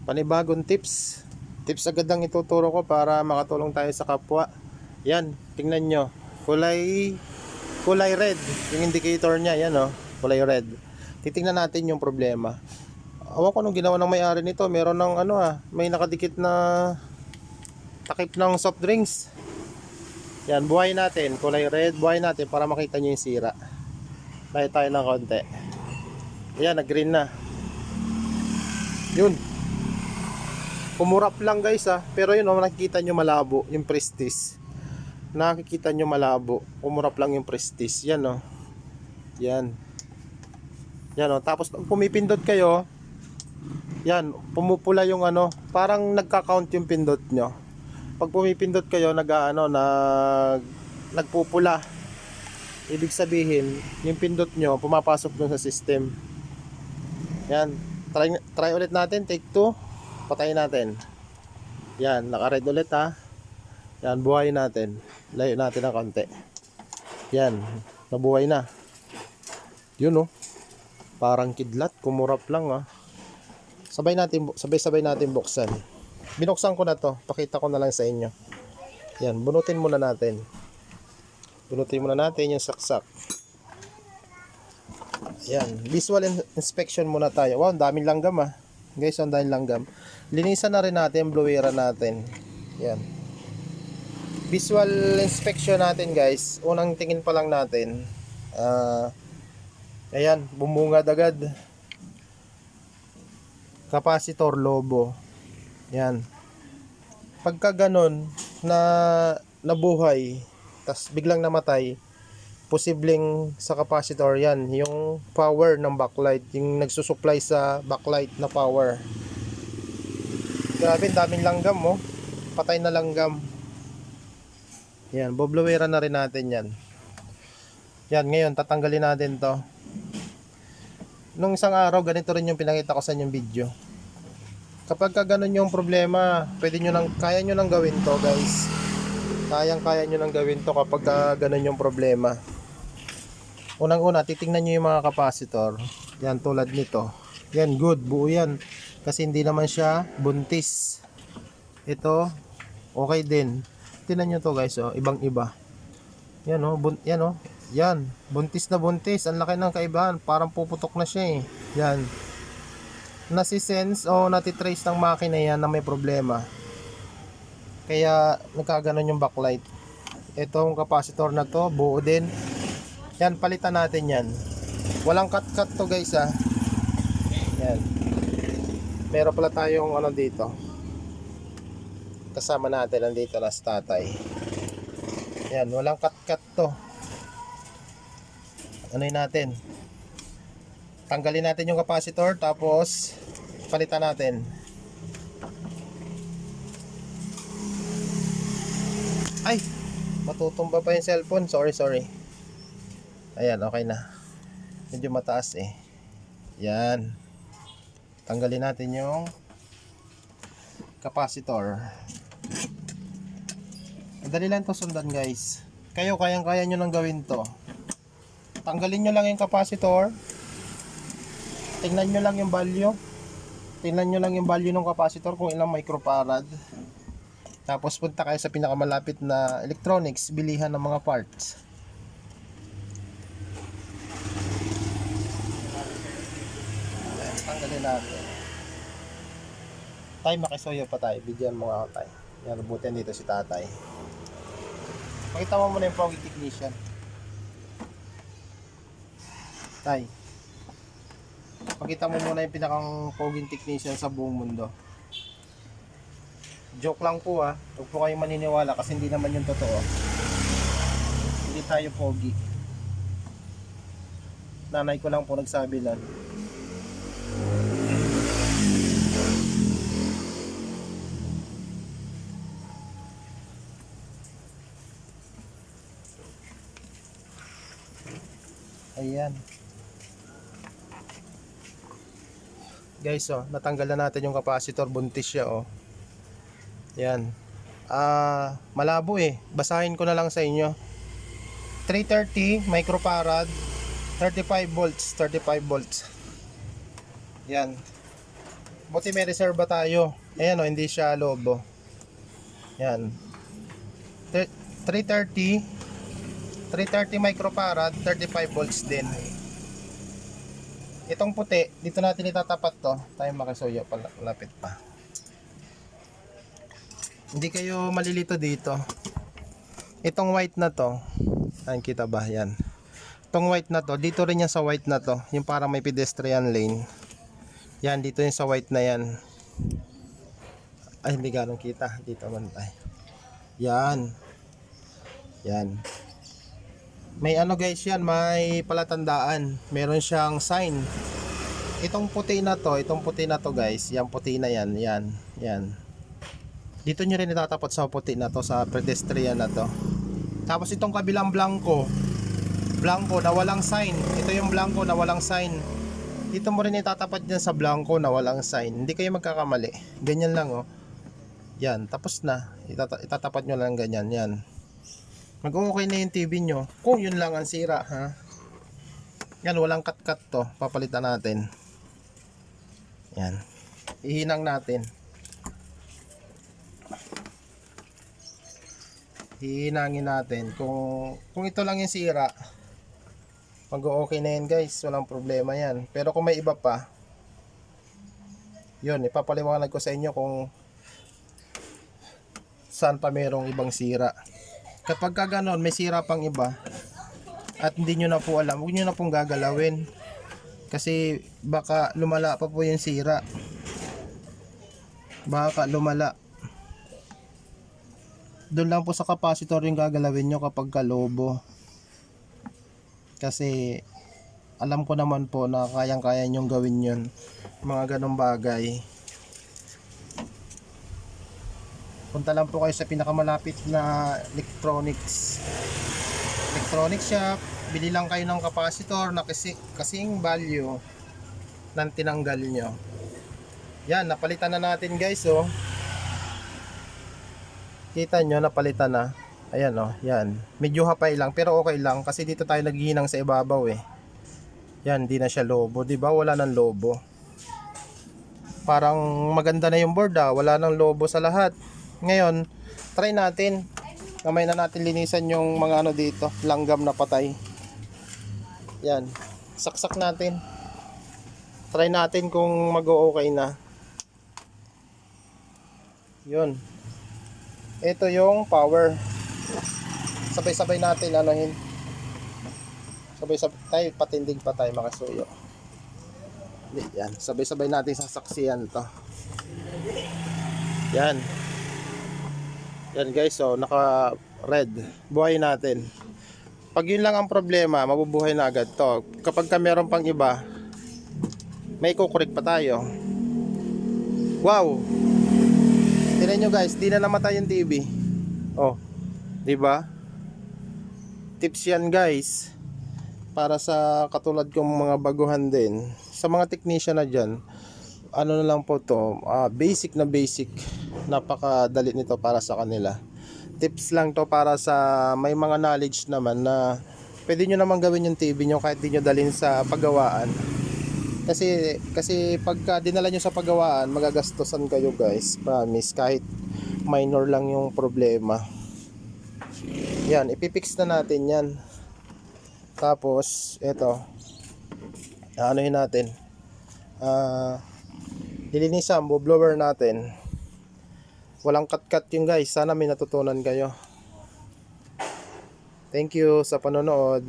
Panibagong tips. Tips agad ang ituturo ko para makatulong tayo sa kapwa. Yan, tingnan nyo. Kulay red. Yung indicator niya, yan oh. Kulay red. Titingnan natin yung problema. Awan ko nung ginawa ng may-ari nito. Meron ng may nakadikit na takip ng soft drinks. Yan, buhayin natin. Kulay red, buhayin natin para makita nyo yung sira. Lahat tayo ng konti. Yan, nag-green na. Yun. Kumurap lang guys pero yun nakikita nyo malabo yung Prestige. Nakikita nyo malabo. Kumurap lang yung Prestige. Yan Yan. Yan tapos pag pumipindot kayo, yan, pumupula yung parang nagka-count yung pindot nyo. Pag pumipindot kayo, nagpupula. Ibig sabihin, yung pindot nyo pumapasok dun sa system. Yan. Try ulit natin, take 2. Patayin natin. Yan, naka-red ulit Yan, buhayin natin. Layo natin ng konti. Yan, nabuhay na. Yun parang kidlat, kumurap lang Sabay natin buksan. Binuksan ko na to, pakita ko na lang sa inyo. Yan, bunutin muna natin. Bunutin muna natin yung saksak. Yan, visual inspection muna tayo. Wow, ang daming langgam Guys, ang daming langgam. Linisan na rin natin, blowera natin. Yan. Visual inspection natin guys. Unang tingin pa lang natin. Ayan, bumungad agad. Capacitor lobo. Yan. Pagka ganon na nabuhay, tas biglang namatay, posibleng sa capacitor yan, yung power ng backlight, yung nagsusupply sa backlight na power. Grabe, daming langgam patay na langgam. Yan, boblowera na rin natin yan. Yan, ngayon tatanggalin natin to. Nung isang araw, ganito rin yung pinakita ko sa inyong video. Kapag ganun yung problema, kaya nyo nang gawin to guys. Kaya nyo nang gawin to kapag ganun yung problema. Unang-una, titingnan nyo yung mga capacitor. Yan, tulad nito. Yan, good, buo yan. Kasi hindi naman siya buntis. Ito, okay din. Tingnan nyo to guys, ibang-iba. Yan yan, buntis na buntis. Ang laki ng kaibahan, parang puputok na siya Yan. Nasisense o natitrace ng makina yan na may problema. Kaya nagkaganon yung backlight. Itong capacitor na to, buo din. Yan, palitan natin yan. Walang cut-cut to guys Yan. Meron pala tayong dito. Kasama natin nandito na sa tatay. Yan, walang cut-cut to. Natin. Tanggalin natin yung capacitor tapos palitan natin. Ay, matutumba pa yung cellphone. Sorry. Ayan, okay na. Medyo mataas Yan. Tanggalin natin yung capacitor. Madali lang to sundan guys. Kayo, kayang-kaya nyo nang gawin to. Tanggalin nyo lang yung capacitor. Tingnan nyo lang yung value. Tingnan nyo lang yung value ng capacitor kung ilang microfarad. Tapos punta kayo sa pinakamalapit na electronics, bilihan ng mga parts. Tanggalin natin. Tay, makisuyo pa tayo. Bigyan mo ako tayo. Yan, rubutin dito si tatay. Pakita mo muna yung pogi technician. Tay, pakita mo muna yung pinakang poging technician sa buong mundo. Joke lang po huwag po kayong maniniwala kasi hindi naman yung totoo. Hindi tayo pogi. Nanay ko lang po nagsabi lang. Ayan guys natanggal na natin yung capacitor, buntis siya yan. Malabo basahin ko na lang sa inyo. 330 microfarad, 35 volts. Yan. Buti may reserva tayo. Ayan o, hindi siya lobo. Yan. 330 microfarad, 35 volts din. Itong puti, dito natin itatapat to. Tayo makisuyo, palapit pa. Hindi kayo malilito dito. Itong white na to, ayun, kita ba? Yan. Itong white na to, dito rin yan sa white na to. Yung parang may pedestrian lane. Yan, dito yung sa white na yan. Ay, hindi ganong kita. Dito man tayo. Yan. Yan. May ano guys yan, may palatandaan. Meron siyang sign. Itong puti na to guys, yung puti na yan, yan. Dito nyo rin itatapat sa puti na to, sa pedestrian na to. Tapos itong kabilang blanco na walang sign. Ito yung blanco na walang sign. Dito mo rin itatapat dyan sa blanco na walang sign. Hindi kayo magkakamali. Ganyan lang oh. Yan, tapos na. Itatapat nyo lang ganyan, yan. Mag-okay na yung TV nyo. Kung yun lang ang sira, ha. Yan, walang cut-cut to. Papalitan natin. Yan. Ihinang natin. Hihinangin natin. Kung ito lang yung sira, mag-okay na yan guys. Walang problema yan. Pero kung may iba pa, yun, ipapaliwanag ko sa inyo kung saan pa merong ibang sira. Kapag ka ganon, may sira pang iba at hindi nyo na po alam, huwag nyo na pong gagalawin kasi baka lumala pa po yung sira. Baka lumala. Doon lang po sa capacitor yung gagalawin nyo kapag kalobo, kasi alam ko naman po na kayang-kaya nyong gawin yun, mga ganong bagay. Punta lang po kayo sa pinakamalapit na electronics shop, bili lang kayo ng capacitor na kasing value ng tinanggal nyo. Yan, napalitan na natin guys oh. Kita nyo, napalitan na. Ayan oh, yan. Medyo hapay lang pero okay lang kasi dito tayo naghihinang sa ibabaw eh. Yan, di na siya lobo, di ba? Wala nang lobo. Parang maganda na yung board ah, wala nang lobo sa lahat. Ngayon, try natin. Kamay na natin linisan yung mga ano dito, langgam na patay. Yan. Saksak natin. Try natin kung mag-o-okay na. Yun. Ito yung power. Sabay-sabay natin anuhin. Sabay-sabay tayo, patindig pa tayo makasuyo. Yan. Sabay-sabay natin sasaksiyan to. Yan. Yan guys, so naka red. Buhay natin. Pag yun lang ang problema, mabubuhay na agad to. Kapag ka meron pang iba, may kukurik pa tayo. Wow! Tingnan nyo guys, di na namatay yung TV. Oh, di ba? Tips yan guys. Para sa katulad kong mga baguhan din. Sa mga technician na dyan, ano na lang po to, basic na basic. Napakadali nito para sa kanila. Tips lang to para sa may mga knowledge naman na pwede nyo naman gawin yung TV nyo kahit di nyo dalhin sa paggawaan. Kasi pagka dinala nyo sa paggawaan, magagastosan kayo guys. Promise, kahit minor lang yung problema. Yan, ipipix na natin yan. Tapos, eto. Anuhin natin. Lilinisan, blower natin. Walang cut-cut yun guys. Sana may natutunan kayo. Thank you sa panonood.